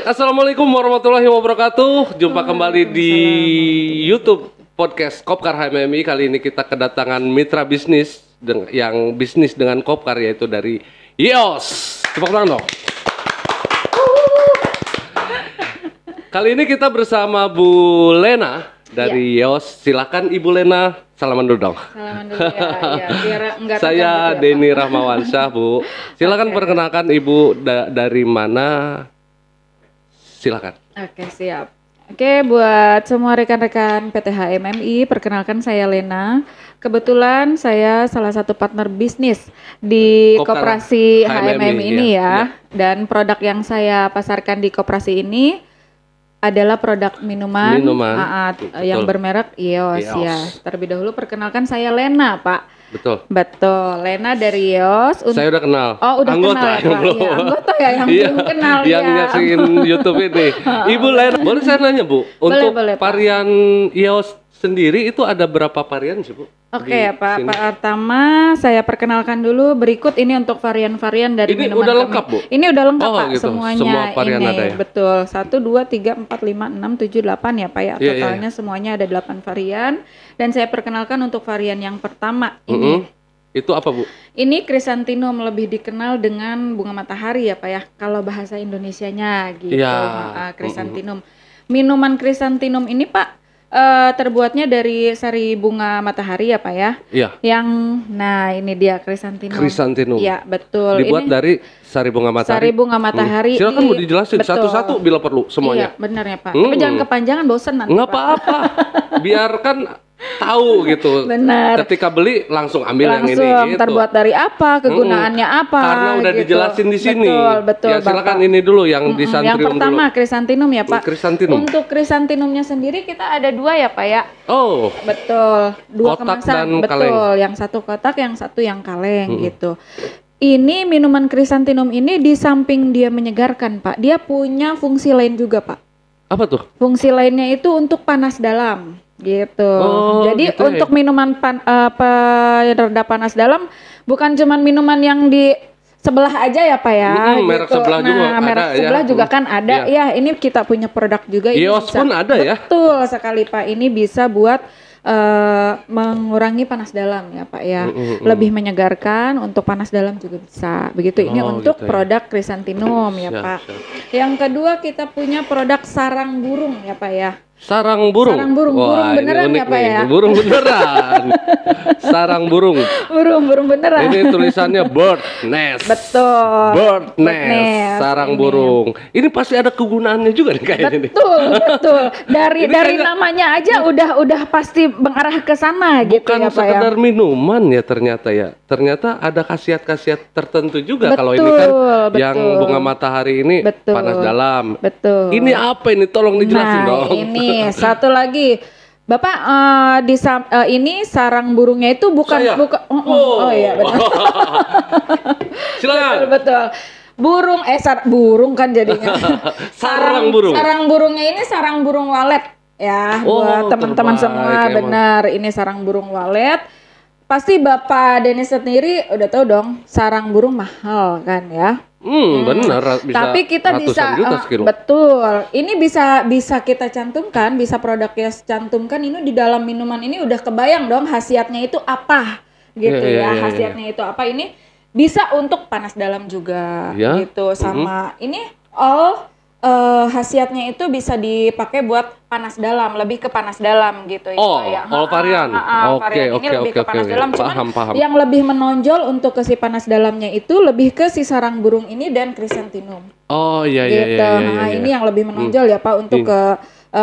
Assalamualaikum warahmatullahi wabarakatuh. Jumpa kembali di YouTube podcast Kopkar HMMI. Kali ini kita kedatangan mitra bisnis yang bisnis dengan Kopkar, yaitu dari Yos. Tepuk tangan dong. Kali ini kita bersama Bu Lena dari Yos. Silakan Ibu Lena, salaman dulu dong. Salaman dulu ya. Biar enggak Saya Denny Rahmawansyah, Bu. Silakan perkenalkan Ibu dari mana? Silakan. Oke, siap. Oke, buat semua rekan-rekan PT HMMI, perkenalkan saya Lena. Kebetulan saya salah satu partner bisnis di koperasi HMMI ini ya. Dan produk yang saya pasarkan di koperasi ini adalah produk minuman yang bermerek Yos ya. Terlebih dahulu perkenalkan saya Lena, Pak. Betul. Lena dari Yos. Saya udah kenal. Oh, udah anggota kenal ya, Pak. Ya, anggota ya yang belum kenal ya. Yang nyaksiin YouTube ini. Ibu Lena, boleh saya nanya, Bu? Untuk boleh, varian Yos sendiri itu ada berapa varian sih, Bu? Oke ya, Pak. Pertama saya perkenalkan dulu, berikut ini untuk varian-varian dari ini minuman udah kami. Lengkap, Bu? Ini udah lengkap, Pak, gitu. semuanya. Semua varian ini ada ya? Betul. 1 2 3 4 5 6 7 8 ya, Pak ya. Totalnya semuanya ada 8 varian dan saya perkenalkan untuk varian yang pertama ini. Itu apa, Bu? Ini Chrysanthemum, lebih dikenal dengan bunga matahari ya, Pak ya. Kalau bahasa Indonesianya gitu. Chrysanthemum. Minuman Chrysanthemum ini, Pak, terbuatnya dari sari bunga matahari ya, Pak ya. Iya. Nah ini dia Chrysanthemum. Chrysanthemum. Iya, betul. Dibuat dari sari bunga matahari. Sari bunga matahari. Silakan mau dijelasin satu-satu bila perlu semuanya. Iya, benar ya, Pak. Tapi jangan kepanjangan, bosen nanti. Nggak apa-apa. Biarkan tahu gitu. Benar. Ketika beli langsung ambil yang ini gitu. Terbuat dari apa, kegunaannya apa. Karena udah gitu. dijelasin di sini. Betul, ya silakan Bapak. ini dulu yang Chrysanthemum yang pertama dulu. Chrysanthemum ya, Pak. Chrysanthemum. Untuk Chrysanthemumnya sendiri kita ada 2 ya, Pak ya. Oh. Betul. 2 kotak kemasan. dan Betul. kaleng. Yang satu kotak, yang satu yang kaleng gitu. Ini minuman Chrysanthemum ini di samping dia menyegarkan, Pak, dia punya fungsi lain juga, Pak. Apa tuh? Fungsi lainnya itu untuk panas dalam gitu. Jadi gitu untuk minuman peredam panas dalam bukan cuman minuman yang di sebelah aja ya, Pak ya. Merek sebelah juga ada. Merek sebelah juga kan ada. Ya, ini kita punya produk juga. Yos pun ada ya. Betul sekali, Pak. Ini bisa buat mengurangi panas dalam ya, Pak ya. Lebih menyegarkan, untuk panas dalam juga bisa. Begitu ini untuk gitu produk Chrysanthemum ya, Pak. Yang kedua kita punya produk sarang burung ya, Pak ya. Sarang burung. Sarang burung. Wah, burung beneran ya, Pak ya. Burung beneran. Sarang burung. Burung beneran. Ini tulisannya bird nest. Betul. Bird nest. Sarang burung. Ini pasti ada kegunaannya juga nih kayaknya. Betul. Dari namanya aja udah pasti mengarah ke sana gitu ya, Pak ya. Bukan sekedar minuman ya ternyata ya. Ternyata ada khasiat-khasiat tertentu juga. Kalau ini kan yang bunga matahari ini panas dalam. Betul. Ini apa ini? Tolong dijelasin dong. Ini satu lagi, Bapak, ini sarang burungnya itu bukan. Oh iya benar. Silakan. Betul. Burung kan jadinya. Sarang burung. Sarang burungnya ini sarang burung walet ya, buat teman-teman semua. Benar, ini sarang burung walet. Pasti Bapak Denny sendiri udah tahu dong, sarang burung mahal kan ya. Benar, bisa. Tapi kita bisa betul. Ini bisa kita cantumkan, bisa produknya cantumkan ini di dalam minuman ini, udah kebayang dong khasiatnya itu apa gitu khasiatnya itu apa. Ini bisa untuk panas dalam juga gitu, sama ini khasiatnya itu bisa dipakai buat panas dalam, lebih ke panas dalam gitu ya. Varian. Varian ini lebih ke panas dalam. Cuman paham. yang lebih menonjol untuk ke si panas dalamnya itu lebih ke si sarang burung ini dan Chrysanthemum. Iya. Ini yang lebih menonjol ya, Pak, untuk ke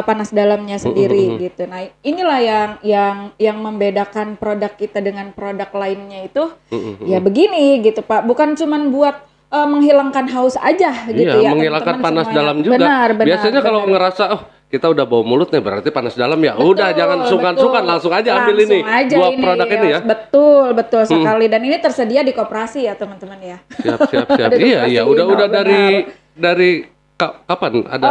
panas dalamnya sendiri gitu. Nah, inilah yang membedakan produk kita dengan produk lainnya itu ya begini gitu, Pak. Bukan cuman buat menghilangkan haus aja gitu ya. Menghilangkan panas semuanya. dalam juga. Biasanya kalau ngerasa kita udah bau mulut nih berarti panas dalam ya. Udah jangan sungkan-sungkan, langsung aja ambil ini. Dua produk ini ya. Betul sekali, dan ini tersedia di koperasi ya, teman-teman ya. Siap. Iya, udah dari kapan? Ada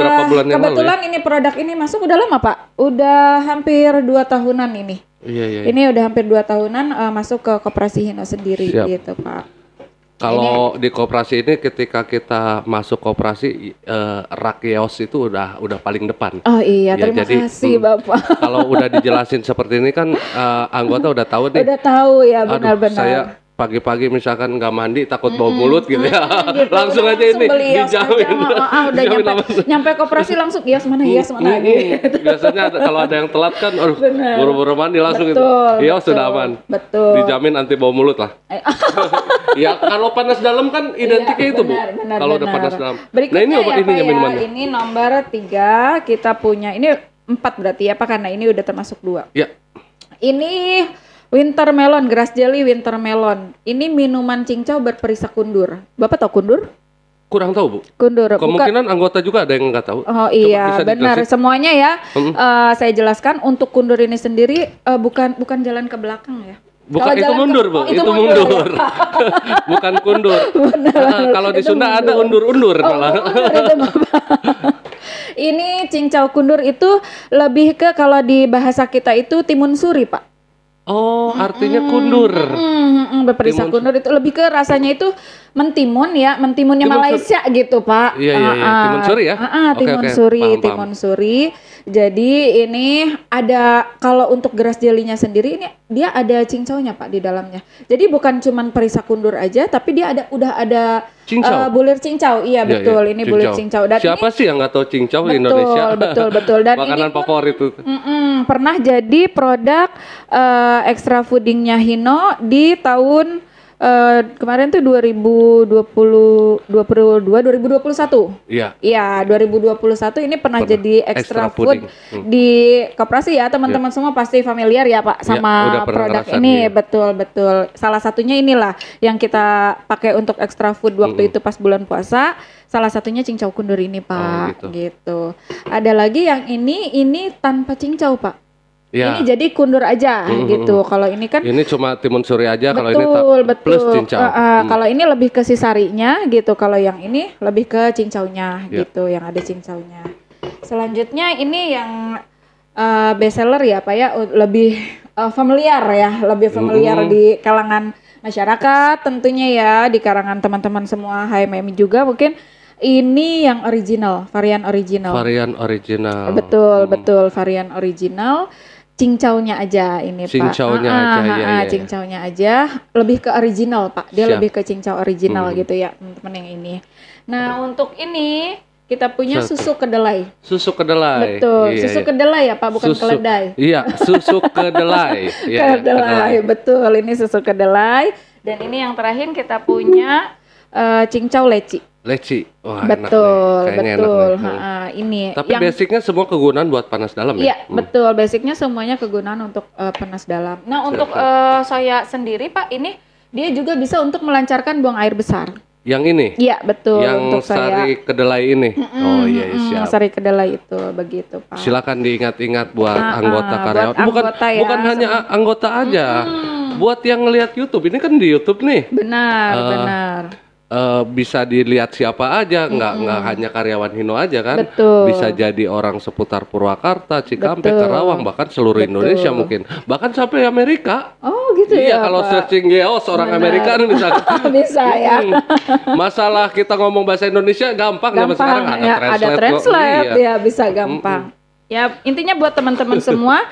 berapa bulan yang lalu? Kebetulan ini produk ini masuk udah lama, Pak. Udah hampir 2 tahunan ini. Iya. Ini udah hampir 2 tahunan masuk ke koperasi Hino sendiri gitu, Pak. Kalau di koperasi ini ketika kita masuk koperasi rak kios itu udah paling depan. Oh iya, Ya, terima jadi, kasih Bapak. Kalau udah dijelasin seperti ini kan anggota udah tahu nih. Udah tahu ya, Aduh, benar-benar. saya pagi-pagi misalkan nggak mandi takut bau mulut gitu ya. Gitu, langsung udah aja ini beli yos dijamin. aja. Udah Dijamin nyampe koperasi langsung yos mana gitu. Biasanya kalau ada yang telat kan, aduh, Bener. buru-buru mandi langsung gitu. Iya sudah aman. Betul. Dijamin anti bau mulut lah. Ya kalau panas dalam kan identiknya Iya, itu Bu. benar, Kalau udah benar. panas dalam. Berikutnya Nah ini ya, ininya Pak, ya, minumannya. ini nomor 3 kita punya, ini 4 berarti ya Pak, karena ini udah termasuk 2. Ya. Ini winter melon, grass jelly winter melon. Ini minuman cincau berperisa kundur. Bapak tahu kundur? Kurang tahu Bu. Kundur. Kemungkinan anggota juga ada yang nggak tahu. Oh Coba iya, bisa benar. dijelasin? Semuanya ya. Saya jelaskan untuk kundur ini sendiri bukan jalan ke belakang ya. Bukan Kalau itu jalan mundur Bu, oh, itu mundur. Bukan kundur. Kalau di Itu Sunda ada mundur. undur-undur malah. Itu Bapak. Ini cincau kundur itu lebih ke, kalau di bahasa kita itu timun suri Pak. Oh, artinya kundur. Berperisa Timun kundur itu lebih ke rasanya itu mentimun ya, mentimunnya Timun Malaysia gitu Pak. Iya, timun suri ya? Oke, Timun oke. suri, Paham, paham. timun suri. Jadi ini ada, kalau untuk geras jelinya sendiri ini dia ada cincaunya Pak di dalamnya. Jadi bukan cuman perisa kundur aja, tapi dia udah ada Cincau? bulir cincau. Iya betul, ini bulir cincau. Dan Siapa ini, sih yang nggak tahu cincau di betul, Indonesia? betul. Dan Makanan ini pun, favorit itu. pernah jadi produk extra foodingnya Hino di tahun kemarin tuh 2021. Iya. Iya, 2021 ini pernah jadi extra extra food pudding. di koperasi ya. Teman-teman semua pasti familiar ya Pak Iya, udah sama pernah produk ngerasain, ini. iya. Betul. Salah satunya inilah yang kita pakai untuk extra food waktu itu pas bulan puasa. Salah satunya cincau kundur ini Pak. Gitu. Ada lagi yang ini tanpa cincau Pak. Iya. Ini jadi kundur aja gitu. Kalau ini kan Ini cuma timun suri aja, kalau ini betul. plus cincau. Kalau ini lebih ke sisarinya gitu. Kalau yang ini lebih ke cincaunya Ya. gitu, yang ada cincaunya. Selanjutnya ini yang best seller ya Pak ya, lebih familiar ya, lebih familiar di kalangan masyarakat tentunya ya, di kalangan teman-teman semua HMMI juga mungkin. Ini yang original, varian original. Varian original. Betul, varian original. Cincaunya aja ini Pak. Cincaunya aja, iya. Cincaunya aja, lebih ke original Pak. Dia Siap. lebih ke cincau original gitu ya teman-teman yang ini. Nah untuk ini kita punya susu kedelai. Susu kedelai. Betul, Iya, susu iya. kedelai ya Pak, bukan Susu- keledai. Iya, susu kedelai. Iya, Kedelai, betul. Ini susu kedelai. Dan ini yang terakhir kita punya cincau leci. Leci. Wah, Betul, enak nih. Kayaknya betul. enak nih. Ini Tapi yang basicnya semua kegunaan buat panas dalam ya? iya, betul. Basicnya semuanya kegunaan untuk panas dalam. Nah, untuk saya sendiri Pak, ini dia juga bisa untuk melancarkan buang air besar. Yang ini? Iya, betul. Yang untuk saya. sari kedelai ini? Oh iya, siap. Sari kedelai itu begitu Pak. Silakan diingat-ingat buat anggota buat karyawan. anggota ya, bukan hanya anggota aja. Buat yang ngelihat YouTube, ini kan di YouTube nih. Benar. Bisa dilihat siapa aja, nggak hanya karyawan Hino aja kan. Betul. Bisa jadi orang seputar Purwakarta, Cikampek, Betul. Karawang, bahkan seluruh Indonesia mungkin. Bahkan sampai Amerika. Oh, gitu Iya, ya. kalau Pak. searching GEOS orang Amerika nih misalkan. Bisa ya. Masalah kita ngomong bahasa Indonesia gampang zaman sekarang ada ya, translate. ada kok. translate Iya. ya, bisa gampang. Ya intinya buat teman-teman semua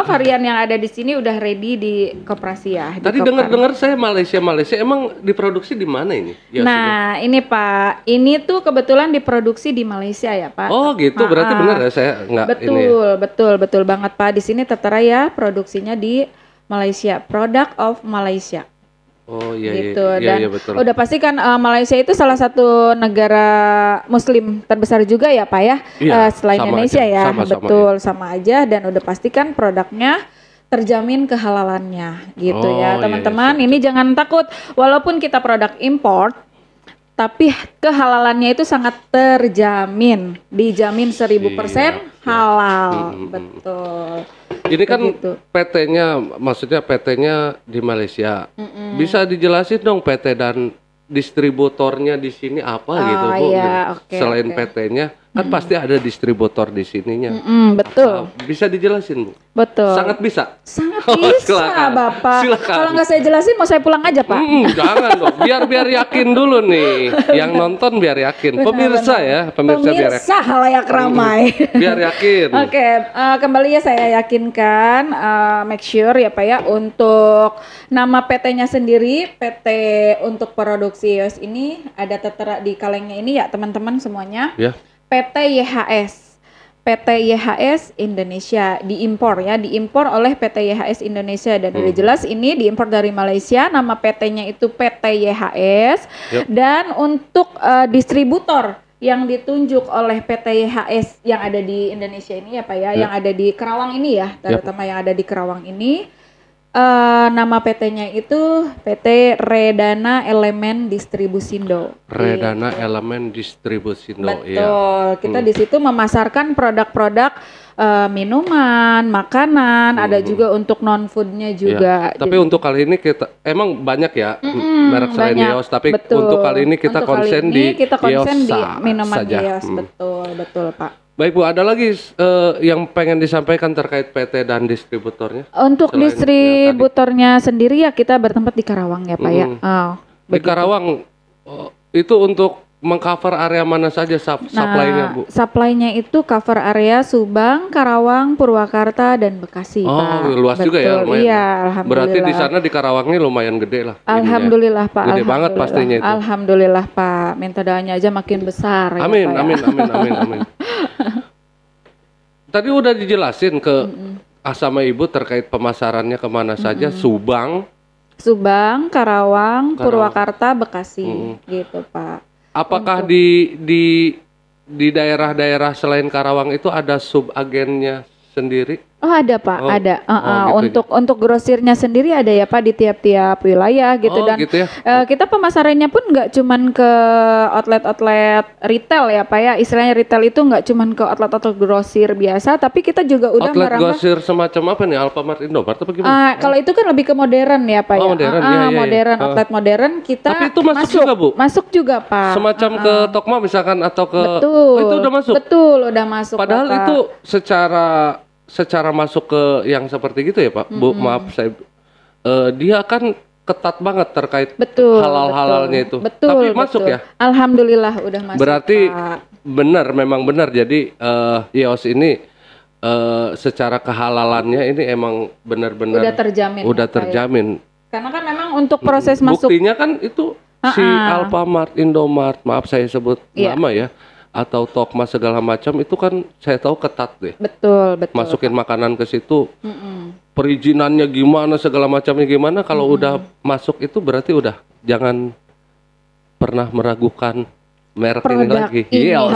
varian yang ada di sini udah ready di koperasi ya. di Tadi Kopkar. dengar-dengar saya Malaysia emang diproduksi di mana ini? Ya, Nah ini Pak, ini tuh kebetulan diproduksi di Malaysia ya Pak. oh gitu, berarti benar ya saya nggak ini ya. Betul banget Pak. Di sini tertera ya produksinya di Malaysia, Product of Malaysia. Oh iya Gitu. iya, Dan iya betul. udah pasti kan Malaysia itu salah satu negara Muslim terbesar juga ya Pak ya, Iya, selain sama Indonesia aja, ya, sama-sama, betul sama aja, dan udah pasti kan produknya terjamin kehalalannya gitu Oh, ya iya, teman-teman. iya, Ini jangan takut, walaupun kita produk import, tapi kehalalannya itu sangat terjamin, dijamin 1000% halal, betul. Ini kan Begitu. PT-nya, maksudnya PT-nya di Malaysia. Bisa dijelasin dong PT dan distributornya di sini apa gitu Bu? iya, oke, Selain oke. PT-nya, kan pasti ada distributor di sininya. Betul. Bisa dijelasin, Bu? Betul. Sangat bisa. Sangat bisa, silakan. Bapak. Silakan. Kalau nggak saya jelasin, mau saya pulang aja, Pak. Jangan dong. Biar yakin dulu nih. Yang nonton biar yakin. Pemirsa ya, pemirsa biar yakin. Halayak ramai. Biar yakin. Oke, kembali ya saya yakinkan, make sure ya Pak ya, untuk nama PT-nya sendiri, PT untuk produksi iOS ini ada tertera di kalengnya ini ya teman-teman semuanya. Ya. PT YHS. PT YHS Indonesia diimpor ya, diimpor oleh PT YHS Indonesia dan udah jelas ini diimpor dari Malaysia, nama PT-nya itu PT YHS. Dan untuk distributor yang ditunjuk oleh PT YHS yang ada di Indonesia ini ya Pak ya, yang ada di Kerawang ini ya, terutama yang ada di Kerawang ini, nama PT-nya itu PT Redana Elemen Distribusindo. Redana Elemen Distribusindo. Betul. Kita di situ memasarkan produk-produk minuman, makanan, ada juga untuk non-foodnya juga. Tapi untuk kali ini kita emang banyak ya merek selain iOS, tapi untuk kali ini kita konsen di minuman saja. iOS. Betul Pak. Baik Bu, ada lagi yang pengen disampaikan terkait PT dan distributornya? Untuk distributornya sendiri ya kita bertempat di Karawang ya Pak ya. Di Karawang itu untuk mengcover area mana saja supply-nya Bu? Supply-nya itu cover area Subang, Karawang, Purwakarta dan Bekasi Pak. Luas juga ya lumayan. Iya, alhamdulillah. Berarti di sana di Karawangnya lumayan gede lah. Alhamdulillah Pak. Gede banget pastinya itu. Alhamdulillah Pak. Minta doanya aja makin besar. Amin, ya, Pak, amin. Tadi udah dijelasin ke sama Ibu terkait pemasarannya kemana saja, Subang, Karawang, Purwakarta, Bekasi, gitu Pak. Apakah di daerah-daerah selain Karawang itu ada subagennya sendiri? Oh ada Pak, ada. Gitu Untuk grosirnya sendiri ada ya Pak di tiap-tiap wilayah gitu dan gitu ya? Kita pemasarannya pun nggak cuman ke outlet retail ya Pak ya. Istilahnya retail itu nggak cuman ke outlet grosir biasa, tapi kita juga udah outlet grosir semacam apa nih? Alfamart, Indomaret apa gimana? Kalau itu kan lebih ke modern ya Pak ya. Modern, modern, outlet modern kita. Tapi itu masuk juga Bu? Masuk juga Pak. Semacam ke Tokma misalkan atau ke. Betul. Itu udah masuk. Betul, udah masuk. Padahal Bapak. itu secara masuk ke yang seperti gitu ya Pak, Bu, maaf saya, dia kan ketat banget terkait halal-halalnya itu. Tapi masuk ya? Alhamdulillah udah masuk. Berarti Pak. memang benar. Jadi iOS ini secara kehalalannya ini emang benar-benar udah terjamin. Karena kan memang untuk proses masuk. Buktinya kan itu si Alfamart, Indomaret, maaf saya sebut nama ya. Atau Tokma segala macam itu kan saya tahu ketat deh. Betul. Masukin makanan ke situ, perizinannya gimana segala macamnya gimana. Kalau udah masuk itu berarti udah jangan pernah meragukan merek produk ini lagi.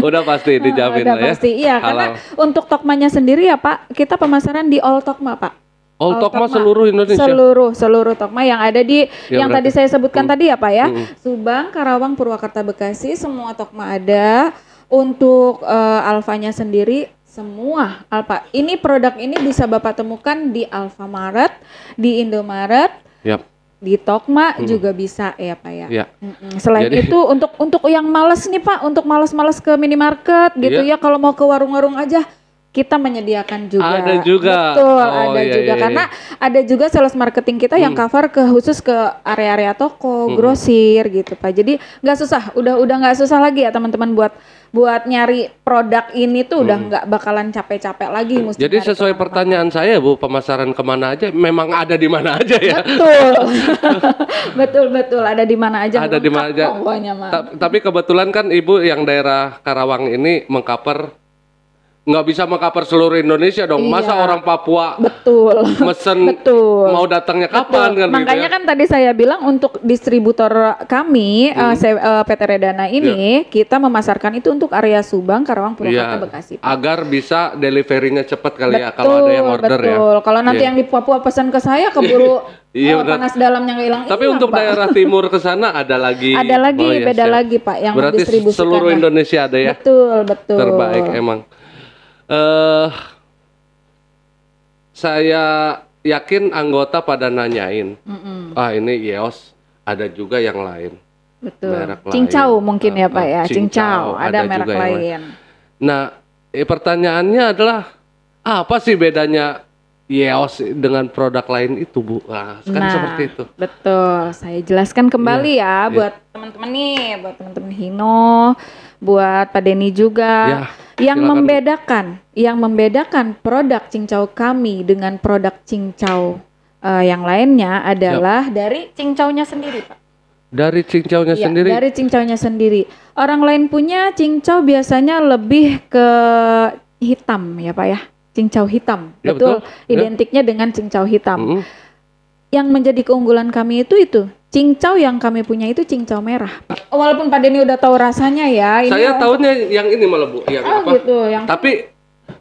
Udah pasti dijamin lah ya. Pasti iya. Karena untuk Tokmanya sendiri ya Pak, kita pemasaran di All Tokma Pak. All Tokma seluruh Indonesia. Seluruh Tokma yang ada di yang berarti. Tadi saya sebutkan tadi ya Pak ya. Subang, Karawang, Purwakarta, Bekasi semua Tokma ada. Untuk Alfanya sendiri semua Alfa. Ini produk ini bisa Bapak temukan di Alfamart, di Indomaret. Di Tokma juga bisa ya Pak ya. Selain itu untuk yang malas nih Pak, untuk malas-malas ke minimarket gitu ya, kalau mau ke warung-warung aja kita menyediakan juga. Ada juga. Betul, ada juga. Karena ada juga sales marketing kita yang cover khusus ke area-area toko, grosir gitu Pak. Jadi nggak susah, udah nggak susah lagi ya teman-teman buat nyari produk ini tuh udah nggak bakalan capek-capek lagi. Jadi sesuai pertanyaan saya Bu, pemasaran kemana aja, memang ada di mana aja ya. Betul, ada di mana aja. Ada di mana aja. Tapi kebetulan kan Ibu yang daerah Karawang ini mengcover. Nggak bisa mengcover seluruh Indonesia dong. Masa orang Papua mesen mau datangnya kapan kan? Makanya kan tadi saya bilang untuk distributor kami PT Redana ini kita memasarkan itu untuk area Subang, Karawang, Purwakarta, Bekasi. Agar bisa deliverynya cepat kali ya kalau ada yang order ya. Kalau nanti yang di Papua pesan ke saya keburu panas dalamnya nggak hilang. Tapi untuk daerah timur ke sana ada lagi. Beda lagi Pak yang berarti seluruh Indonesia ada ya. Betul. Terbaik emang. Saya yakin anggota pada nanyain, ini iOS ada juga yang lain. Betul. Merek Cincau lain. mungkin ya Pak ya. Cincau, Ada merek juga yang lain. Nah, pertanyaannya adalah apa sih bedanya Yeos dengan produk lain itu, Bu? Nah, kan seperti itu. Betul. Saya jelaskan kembali ya buat teman-teman nih, buat teman-teman Hino, buat Pak Denny juga. Yang membedakan produk cincau kami dengan produk cincau yang lainnya adalah dari cincaunya sendiri, Pak. Dari cincaunya sendiri? Dari cincaunya sendiri. Orang lain punya cincau biasanya lebih ke hitam ya Pak ya. Cincau hitam, ya, betul. Identiknya dengan cincau hitam. Yang menjadi keunggulan kami itu cincau yang kami punya itu cincau merah. Walaupun Pak Denny udah tahu rasanya ya. Saya tahunya yang ini malah Bu, yang apa? Gitu, Tapi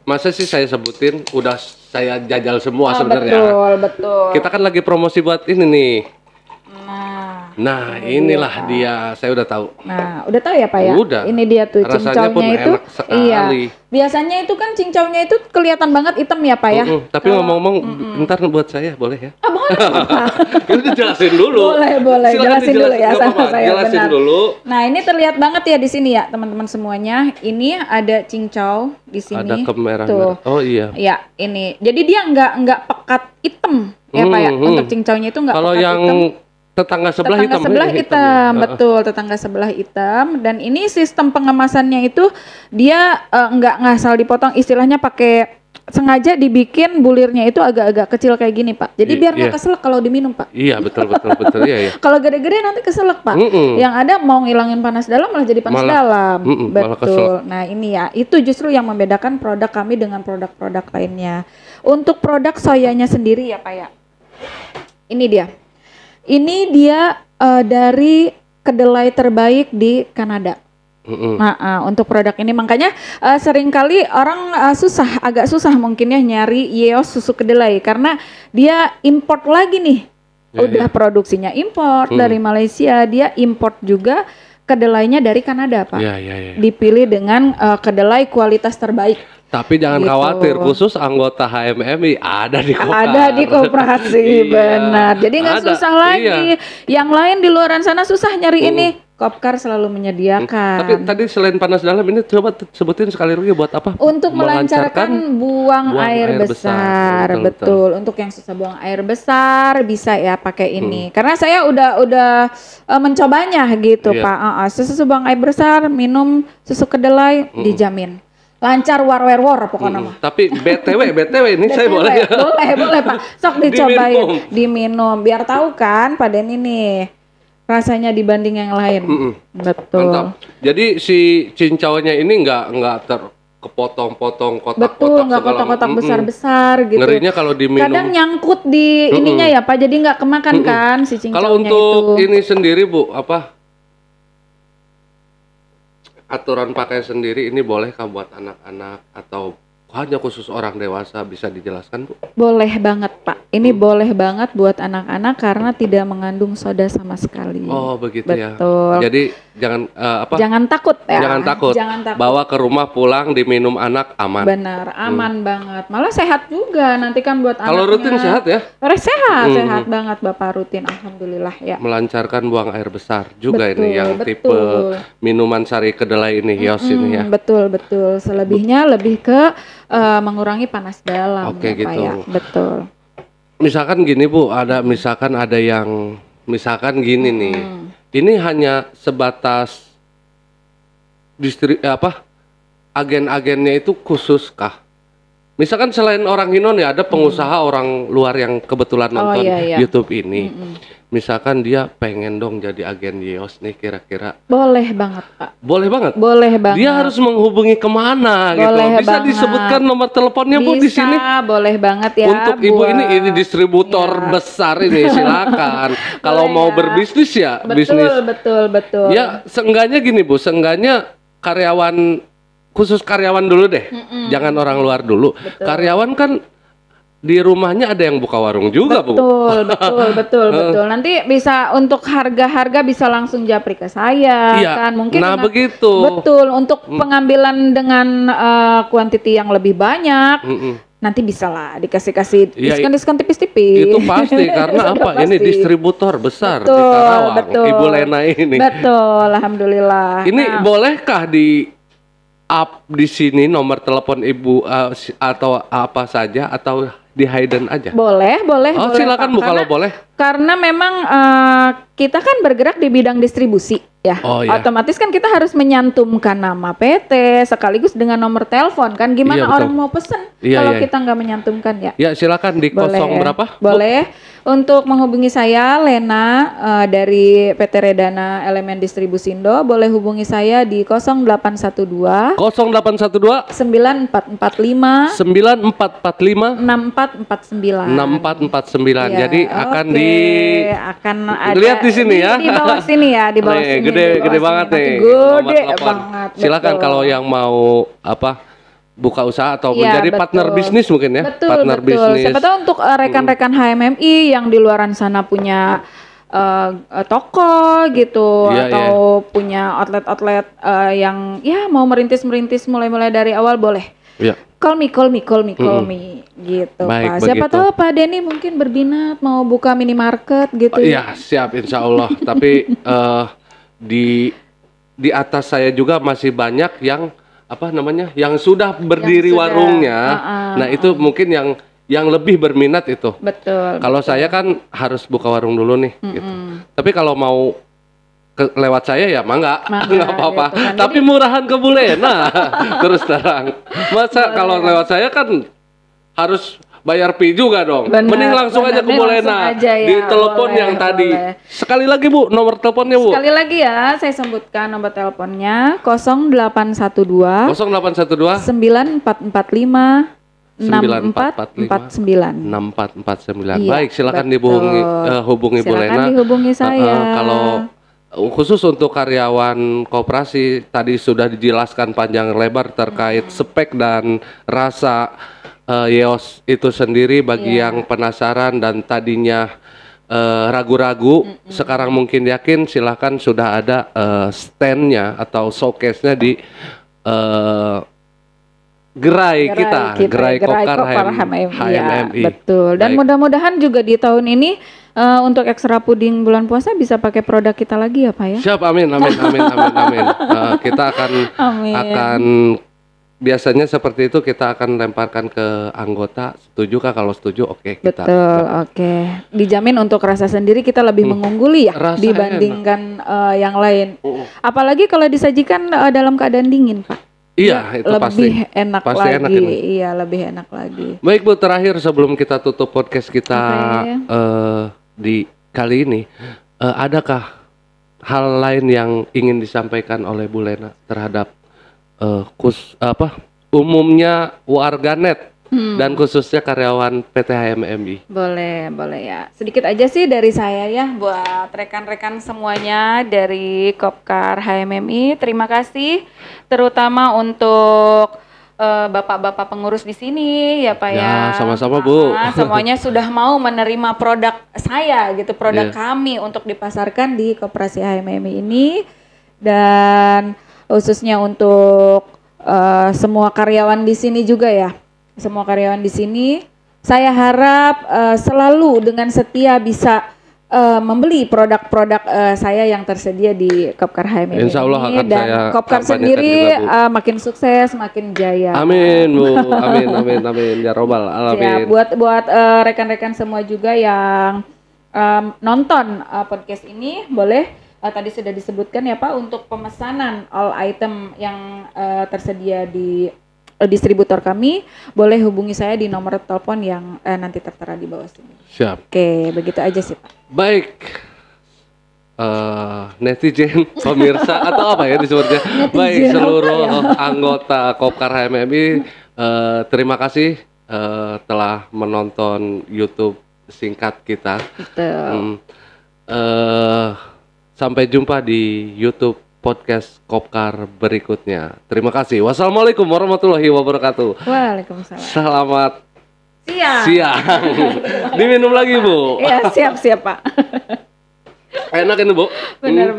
masa sih saya sebutin, udah saya jajal semua sebenarnya. Betul. Kita kan lagi promosi buat ini nih. Nah, inilah dia. Saya udah tahu. Nah, udah tahu ya Pak ya? Udah. Ini dia tuh rasanya cincaunya itu. Enak sekali. Iya. Biasanya itu kan cincaunya itu kelihatan banget hitam ya Pak ya. Tapi ngomong-ngomong, ntar buat saya boleh ya? Boleh. Kita jelasin dulu. Boleh. Jelasin dulu ya sama saya. Jelasin dulu. Nah, ini terlihat banget ya di sini ya teman-teman semuanya. Ini ada cincau di sini. Ada kemerah. Tuh. Oh iya. Ya, ini. Jadi dia nggak pekat hitam ya Pak ya. Untuk cincaunya itu nggak pekat hitam. Kalau yang tetangga sebelah hitam. Betul, tetangga sebelah hitam. Dan ini sistem pengemasannya itu dia nggak ngasal dipotong, istilahnya pakai sengaja dibikin bulirnya itu agak-agak kecil kayak gini Pak. Jadi biar nggak keselak kalau diminum Pak. Iya betul iya. Kalau gede-gede nanti keselak Pak. Yang ada mau ngilangin panas dalam malah jadi panas dalam. Betul. Nah ini ya, itu justru yang membedakan produk kami dengan produk-produk lainnya. Untuk produk soyanya sendiri ya Pak ya. Ini dia dari kedelai terbaik di Kanada. Nah, untuk produk ini makanya seringkali orang agak susah mungkin ya nyari Yeos susu kedelai karena dia import lagi nih. Udah produksinya import dari Malaysia, dia import juga kedelainya dari Kanada Pak. Dipilih dengan kedelai kualitas terbaik. Tapi jangan khawatir, khusus anggota HMMI ada di Kopkar. Ada di koperasi, benar. Jadi nggak susah lagi. Yang lain di luar sana susah nyari ini. Kopkar selalu menyediakan. Tapi tadi selain panas dalam ini coba sebutin sekali lagi buat apa? Untuk melancarkan buang air besar. Betul. Untuk yang susah buang air besar bisa ya pakai ini. Karena saya udah mencobanya gitu Pak. Susu buang air besar, minum susu kedelai dijamin. Lancar war pokoknya mah. Tapi BTW ini saya boleh ya? Boleh Pak. Sok dicobain, diminum biar tahu kan Pak Denny nih rasanya dibanding yang lain. Betul. Mantap. Jadi si cincaunya ini nggak kepotong-potong kotak-kotak. Betul, nggak kotak-kotak besar-besar gitu. Ngerinya kalau diminum. Kadang nyangkut di ininya ya Pak, jadi nggak kemakan kan si cincaunya itu. Kalau untuk ini sendiri Bu, aturan pakai sendiri ini bolehkah buat anak-anak atau hanya khusus orang dewasa, bisa dijelaskan Bu? Boleh banget Pak, ini boleh banget buat anak-anak karena tidak mengandung soda sama sekali. Oh begitu. Betul. Ya. Jadi jangan takut ya. Jangan takut. Bawa ke rumah pulang diminum anak aman. Benar, aman banget. Malah sehat juga nanti kan buat anaknya. Kalau rutin sehat ya? Sehat banget Bapak rutin, alhamdulillah ya. Melancarkan buang air besar juga ini yang tipe minuman sari kedelai ini, Yeos ini ya. Betul. Selebihnya lebih ke mengurangi panas dalam. Oke, gitu. Pak ya. Betul. Misalkan gini Bu, ada yang gini nih. Ini hanya sebatas agen-agennya itu khusus kah? Misalkan selain orang Hino nih ada pengusaha orang luar yang kebetulan nonton YouTube ini. Misalkan dia pengen dong jadi agen Yeos nih kira-kira. Boleh banget Pak. Boleh banget? Boleh banget. Dia harus menghubungi kemana gitu. Bisa disebutkan nomor teleponnya Bu di sini? Boleh banget ya. Untuk Ibu ini distributor besar ini silakan. Kalau mau berbisnis ya bisnis. Betul. Ya seenggaknya gini Bu, seenggaknya khusus karyawan dulu deh. Jangan orang luar dulu. Karyawan kan di rumahnya ada yang buka warung juga Bu. Betul. Nanti bisa untuk harga-harga bisa langsung japri ke saya kan. Mungkin begitu. Betul, untuk pengambilan dengan kuantiti yang lebih banyak. nanti bisa lah dikasih Iya, diskon tipis-tipis. Itu pasti karena Itu apa? Ini pasti. distributor besar di Betul, Karawang, betul. Ibu Lena ini. Betul, alhamdulillah. Ini bolehkah di up di sini nomor telepon Ibu atau apa saja atau di hidden aja? Boleh. Oh, boleh, silakan Pak. Bu kalau boleh. Karena memang kita kan bergerak di bidang distribusi ya. Oh, iya. Otomatis kan kita harus menyantumkan nama PT sekaligus dengan nomor telepon kan. Gimana Iya, betul. orang mau pesen Iya, kalau iya. kita nggak menyantumkan ya? Ya, silakan di Boleh. kosong berapa? Bu? Boleh. Untuk menghubungi saya Lena dari PT Redana Elemen Distribusindo, boleh hubungi saya di 0812 0812 9445 9445 6449. 6449. Iya, Jadi akan akan ada lihat di sini ya. Di bawah sini ya, di bawah Nih, sini. gede di bawah gede sini. banget Nanti nih. Gede nomor telepon. banget. Silakan betul. kalau yang mau buka usaha atau Iya, menjadi betul. partner bisnis mungkin ya. Betul, Partner betul. bisnis. Siapa tahu untuk rekan-rekan HMMI yang di luaran sana punya toko gitu Iya, atau punya outlet-outlet yang ya mau merintis-merintis mulai-mulai dari awal boleh. Iya. Call me gitu Baik, Pak. Siapa begitu. tahu Pak Denny mungkin berminat mau buka minimarket gitu. Oh, iya, siap insya Allah. Tapi di atas saya juga masih banyak yang apa namanya, yang sudah berdiri sudah, warungnya. Nah itu mungkin yang lebih berminat itu. Betul. Kalau saya kan harus buka warung dulu nih. Gitu. Tapi kalau mau lewat saya ya mangga, nggak apa-apa. gitu kan. Tapi murahan ke Bu Lena, terus terang. Masa kalau lewat saya kan harus bayar fee juga dong. Benar, Mending langsung benar. aja ke Mending Bu langsung Lena. aja ya, Di telepon boleh, yang tadi. boleh. Sekali lagi Bu, nomor teleponnya Bu. Sekali lagi ya, saya sebutkan nomor teleponnya 0812 0812 9445 6449. 6449. Iya, Baik, silakan betul. hubungi Bu Silakan Lena. dihubungi saya. Kalau khusus untuk karyawan koperasi tadi sudah dijelaskan panjang lebar terkait spek dan rasa Yeos itu sendiri bagi Iya. yang penasaran dan tadinya ragu-ragu, sekarang mungkin yakin. Silahkan sudah ada standnya atau showcase-nya di gerai Kopkar HMMI. HMMI. Ya, betul. Dan Baik. mudah-mudahan juga di tahun ini untuk ekstra puding bulan puasa bisa pakai produk kita lagi ya Pak ya. Siap, amin. Kita Amin. akan biasanya seperti itu, kita akan lemparkan ke anggota. Setuju kah? Kalau setuju, oke. Kita Betul, oke. Dijamin untuk rasa sendiri kita lebih mengungguli ya Rasa dibandingkan yang lain. Apalagi kalau disajikan dalam keadaan dingin, Pak. Iya, itu lebih pasti. enak Pasti lagi. enak ini. Iya, lebih enak lagi. Baik Bu, terakhir sebelum kita tutup podcast kita Oke. di kali ini, adakah hal lain yang ingin disampaikan oleh Bu Lena terhadap umumnya warganet dan khususnya karyawan PT HMMI? Boleh ya. Sedikit aja sih dari saya ya buat rekan-rekan semuanya dari Kopkar HMMI. Terima kasih terutama untuk bapak-bapak pengurus di sini ya Pak ya. Ya, sama-sama, Bu. Semuanya sudah mau menerima produk saya gitu, produk Iya. kami untuk dipasarkan di Koperasi HMMI ini, dan khususnya untuk semua karyawan di sini juga ya. Semua karyawan di sini, saya harap selalu dengan setia bisa membeli produk-produk saya yang tersedia di Kopkar HMMI Insya Allah ini, akan dan saya Kopkar kampanyekan sendiri juga, Bu. makin sukses, makin jaya. Amin Bu, amin ya robbal Ya, alamin. buat rekan-rekan semua juga yang nonton podcast ini, boleh tadi sudah disebutkan ya Pak, untuk pemesanan all item yang tersedia di distributor kami, boleh hubungi saya di nomor telepon yang nanti tertera di bawah sini. Siap. Oke, begitu aja sih Pak. Baik, netizen, pemirsa atau apa ya disebutnya? Baik, seluruh anggota Kopkar HMMI, terima kasih telah menonton YouTube singkat kita. Betul. Sampai jumpa di YouTube podcast Kopkar berikutnya. Terima kasih. Wassalamualaikum warahmatullahi wabarakatuh. Waalaikumsalam. Selamat Siap. siang. Diminum lagi Bu. Iya, siap Pak. Enak ini Bu. Benar.